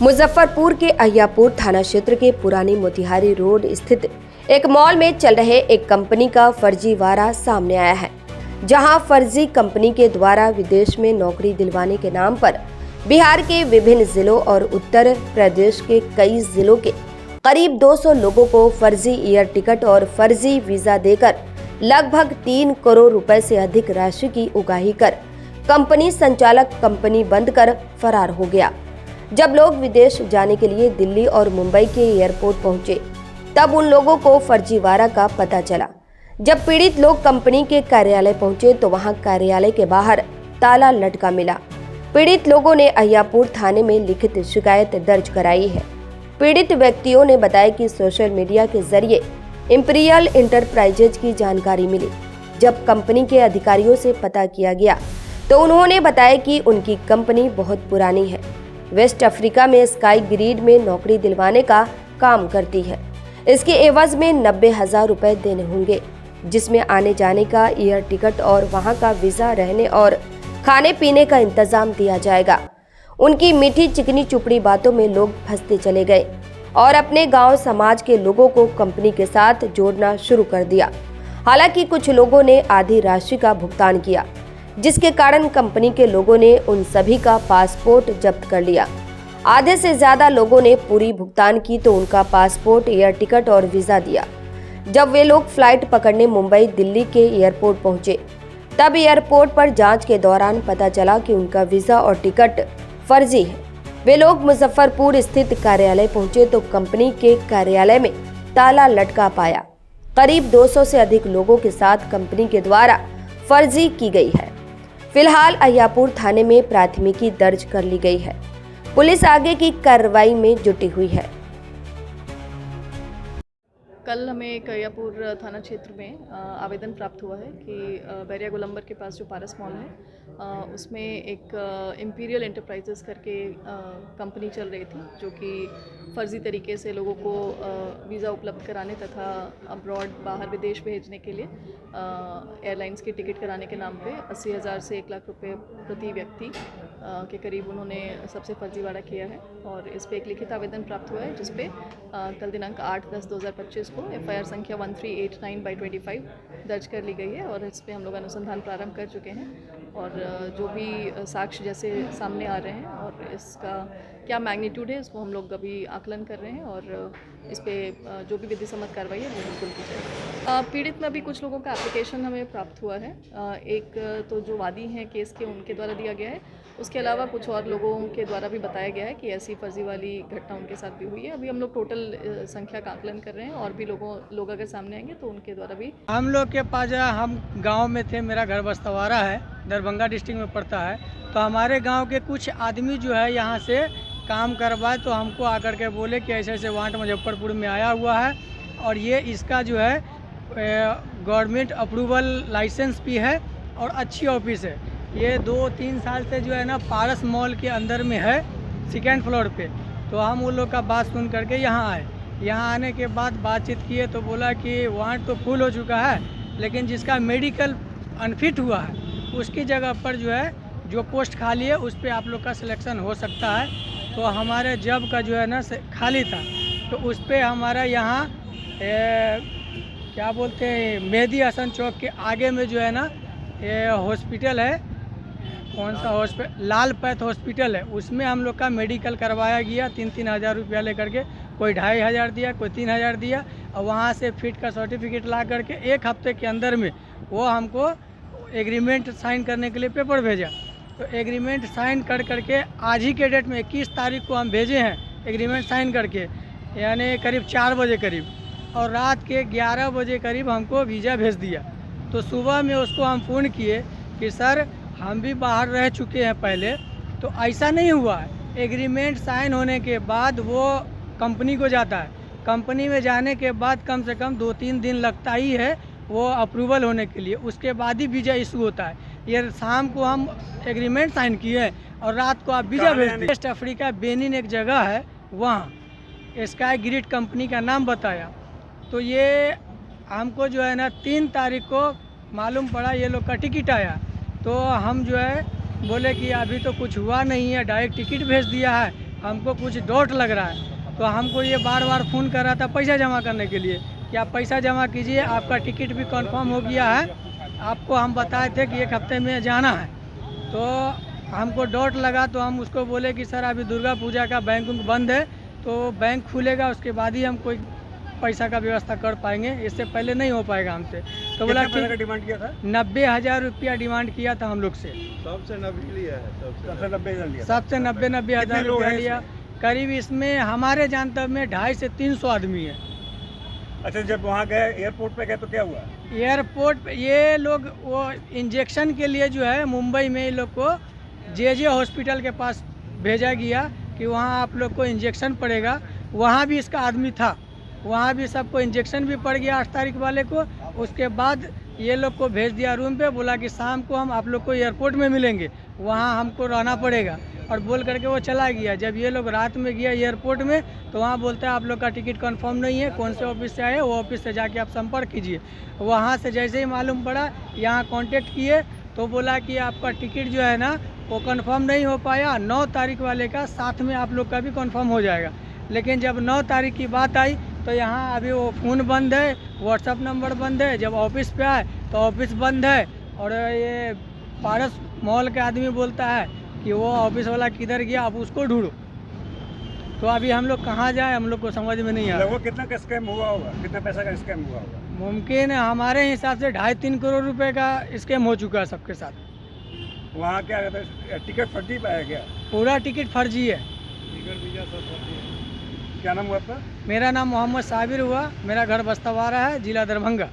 मुजफ्फरपुर के अहियापुर थाना क्षेत्र के पुरानी मोतिहारी रोड स्थित एक मॉल में चल रहे एक कंपनी का फर्जीवाड़ा सामने आया है, जहां फर्जी कंपनी के द्वारा विदेश में नौकरी दिलवाने के नाम पर बिहार के विभिन्न जिलों और उत्तर प्रदेश के कई जिलों के करीब 200 लोगों को फर्जी एयर टिकट और फर्जी वीजा देकर लगभग 3 करोड़ रुपए से अधिक राशि की उगाही कर कंपनी संचालक कंपनी बंद कर फरार हो गया। जब लोग विदेश जाने के लिए दिल्ली और मुंबई के एयरपोर्ट पहुंचे, तब उन लोगों को फर्जीवाड़ा का पता चला। जब पीड़ित लोग कंपनी के कार्यालय पहुंचे तो वहां कार्यालय के बाहर ताला लटका मिला। पीड़ित लोगों ने अहियापुर थाने में लिखित शिकायत दर्ज कराई है। पीड़ित व्यक्तियों ने बताया कि सोशल मीडिया के जरिए इंपीरियल इंटरप्राइजेज की जानकारी मिली। जब कंपनी के अधिकारियों से पता किया गया तो उन्होंने बताया कि उनकी कंपनी बहुत पुरानी है, वेस्ट अफ्रीका में स्काई ग्रिड में नौकरी दिलवाने का काम करती है। इसके एवज में 90,000 रुपए देने होंगे, जिसमें आने जाने का एयर टिकट और वहां का वीजा, रहने और खाने पीने का इंतजाम दिया जाएगा। उनकी मीठी चिकनी चुपड़ी बातों में लोग फंसते चले गए और अपने गांव समाज के लोगों को कंपनी के साथ जोड़ना शुरू कर दिया। हालांकि कुछ लोगों ने आधी राशि का भुगतान किया, जिसके कारण कंपनी के लोगों ने उन सभी का पासपोर्ट जब्त कर लिया। आधे से ज्यादा लोगों ने पूरी भुगतान की तो उनका पासपोर्ट, एयर टिकट और वीजा दिया। जब वे लोग फ्लाइट पकड़ने मुंबई, दिल्ली के एयरपोर्ट पहुंचे, तब एयरपोर्ट पर जांच के दौरान पता चला कि उनका वीजा और टिकट फर्जी है। वे लोग मुजफ्फरपुर स्थित कार्यालय पहुंचे तो कंपनी के कार्यालय में ताला लटका पाया। करीब 200 से अधिक लोगों के साथ कंपनी के द्वारा फर्जी की गई है। फिलहाल अहियापुर थाने में प्राथमिकी दर्ज कर ली गई है। पुलिस आगे की कार्रवाई में जुटी हुई है। कल हमें एक अहियापुर थाना क्षेत्र में आवेदन प्राप्त हुआ है कि बैरिया गोलंबर के पास जो पारस मॉल है उसमें एक इंपीरियल एंटरप्राइजेस करके कंपनी चल रही थी, जो कि फ़र्ज़ी तरीके से लोगों को वीज़ा उपलब्ध कराने तथा अब्रॉड, बाहर विदेश भेजने के लिए एयरलाइंस की टिकट कराने के नाम पे 80,000 से 1 लाख रुपए प्रति व्यक्ति के करीब उन्होंने सबसे फर्जीवाड़ा किया है। और इस पे एक लिखित आवेदन प्राप्त हुआ है, जिस पे कल दिनांक 8/10/2025 को FIR संख्या 1389/25 दर्ज कर ली गई है और इस पे हम लोग अनुसंधान प्रारंभ कर चुके हैं। और जो भी साक्ष्य जैसे सामने आ रहे हैं और इसका क्या मैग्नीट्यूड है, इसको हम लोग अभी आकलन कर रहे हैं और इस पे जो भी विधि सम्मत कार्रवाई है वो बिल्कुल की जाएगी। पीड़ित में अभी कुछ लोगों का एप्लीकेशन हमें प्राप्त हुआ है। एक तो जो वादी हैं केस के, उनके द्वारा दिया गया है। उसके अलावा कुछ और लोगों के द्वारा भी बताया गया है कि ऐसी फर्जी वाली घटना उनके साथ भी हुई है। अभी हम लोग टोटल संख्या का आकलन कर रहे हैं और भी लोग अगर सामने आएंगे तो उनके द्वारा भी। हम लोग के पास हम गांव में थे, मेरा घर बस्तवारा है, दरभंगा डिस्ट्रिक्ट में पड़ता है। तो हमारे गांव के कुछ आदमी जो है यहाँ से काम करवाए, तो हमको आकर के बोले कि ऐसे ऐसे वांट मुजफ्फरपुर में आया हुआ है और ये इसका जो है गवर्नमेंट अप्रूवल लाइसेंस भी है और अच्छी ऑफिस है। ये 2-3 साल से जो है ना पारस मॉल के अंदर में है, 2nd फ्लोर पे। तो हम उन लोग का बात सुन करके यहाँ आए। यहाँ आने के बाद बातचीत किए तो बोला कि वांट तो फुल हो चुका है, लेकिन जिसका मेडिकल अनफिट हुआ है उसकी जगह पर जो है जो पोस्ट खाली है उस पर आप लोग का सिलेक्शन हो सकता है। तो हमारे जब का जो है ना खाली था, तो उस पर हमारा यहाँ क्या बोलते हैं, मेहदी हसन चौक के आगे में जो है ना हॉस्पिटल है, कौन सा हॉस्पिटल, लाल पैथ हॉस्पिटल है, उसमें हम लोग का मेडिकल करवाया गया। 3-3 हज़ार रुपया लेकर के, कोई 2,500 दिया, कोई 3,000 दिया और वहाँ से फिट का सर्टिफिकेट ला करके 1 हफ्ते के अंदर में वो हमको एग्रीमेंट साइन करने के लिए पेपर भेजा। तो एग्रीमेंट साइन कर करके आज ही के डेट में 21 तारीख को हम भेजे हैं एग्रीमेंट साइन करके, यानी करीब 4 बजे करीब, और रात के 11 बजे करीब हमको वीज़ा भेज दिया। तो सुबह में उसको हम फ़ोन किए कि सर हम भी बाहर रह चुके हैं पहले, तो ऐसा नहीं हुआ है। एग्रीमेंट साइन होने के बाद वो कंपनी को जाता है, कंपनी में जाने के बाद कम से कम 2-3 दिन लगता ही है वो अप्रूवल होने के लिए, उसके बाद ही वीज़ा इशू होता है। ये शाम को हम एग्रीमेंट साइन किए और रात को आप वीज़ा भेज दिए। वेस्ट अफ्रीका बेनिन एक जगह है, वहाँ स्काई ग्रिड कंपनी का नाम बताया। तो ये हमको जो है ना 3 तारीख को मालूम पड़ा ये लोग का टिकट आया। तो हम जो है बोले कि अभी तो कुछ हुआ नहीं है, डायरेक्ट टिकट भेज दिया है, हमको कुछ डाउट लग रहा है, तो हमको ये बार बार फ़ोन कर रहा था पैसा जमा करने के लिए कि आप पैसा जमा कीजिए, आपका टिकट भी कंफर्म हो गया है, आपको हम बताए थे कि 1 हफ्ते में जाना है। तो हमको डाउट लगा, तो हम उसको बोले कि सर अभी दुर्गा पूजा का बैंक बंद है, तो बैंक खुलेगा उसके बाद ही हम कोई पैसा का व्यवस्था कर पाएंगे, इससे पहले नहीं हो पाएगा हमसे। तो बोला कितना कि डिमांड किया था? 90,000 रुपया डिमांड किया था हम लोग से। सबसे 90 लिया है, सबसे 90 लिया। सबसे 90,000 कितने लोग रुपया हैं लिया। करीब इसमें हमारे जानते में 250 से 300 आदमी है। अच्छा, जब वहाँ गए एयरपोर्ट पे गए तो क्या हुआ? एयरपोर्ट पे ये लोग वो इंजेक्शन के लिए जो है मुंबई में ये लोग को जे हॉस्पिटल के पास भेजा गया कि वहाँ आप लोग को इंजेक्शन पड़ेगा। वहाँ भी इसका आदमी था, वहाँ भी सबको इंजेक्शन भी पड़ गया 8 तारीख वाले को। उसके बाद ये लोग को भेज दिया रूम पे, बोला कि शाम को हम आप लोग को एयरपोर्ट में मिलेंगे, वहाँ हमको रहना पड़ेगा, और बोल करके वो चला गया। जब ये लोग रात में गया एयरपोर्ट में, तो वहाँ बोलता है आप लोग का टिकट कंफर्म नहीं है, कौन से ऑफिस से आए, वो ऑफिस से जाके आप संपर्क कीजिए। वहाँ से जैसे ही मालूम पड़ा, यहाँ कांटेक्ट किए तो बोला कि आपका टिकट जो है ना वो कंफर्म नहीं हो पाया, 9 तारीख वाले का साथ में आप लोग का भी कंफर्म हो जाएगा। लेकिन जब 9 तारीख की बात आई तो यहाँ अभी वो फ़ोन बंद है, व्हाट्सअप नंबर बंद है। जब ऑफिस पे आए तो ऑफिस बंद है, और ये पारस मॉल के आदमी बोलता है कि वो ऑफिस वाला किधर गया, अब उसको ढूंढो। तो अभी हम लोग कहाँ जाए, हम लोग को समझ में नहीं आ रहा। वो कितना का स्कैम हुआ होगा? कितना पैसा का स्कैम हुआ होगा? मुमकिन है हमारे हिसाब से 2.5-3 करोड़ रुपए का स्कैम हो चुका है सबके साथ। वहाँ क्या कहते हैं, टिकट फर्जी पाया गया? पूरा टिकट फर्जी है। टिकट वीजा सब फर्जी है। क्या नाम हुआ आपका? मेरा नाम मोहम्मद साबिर हुआ, मेरा घर बस्तवारा है, जिला दरभंगा।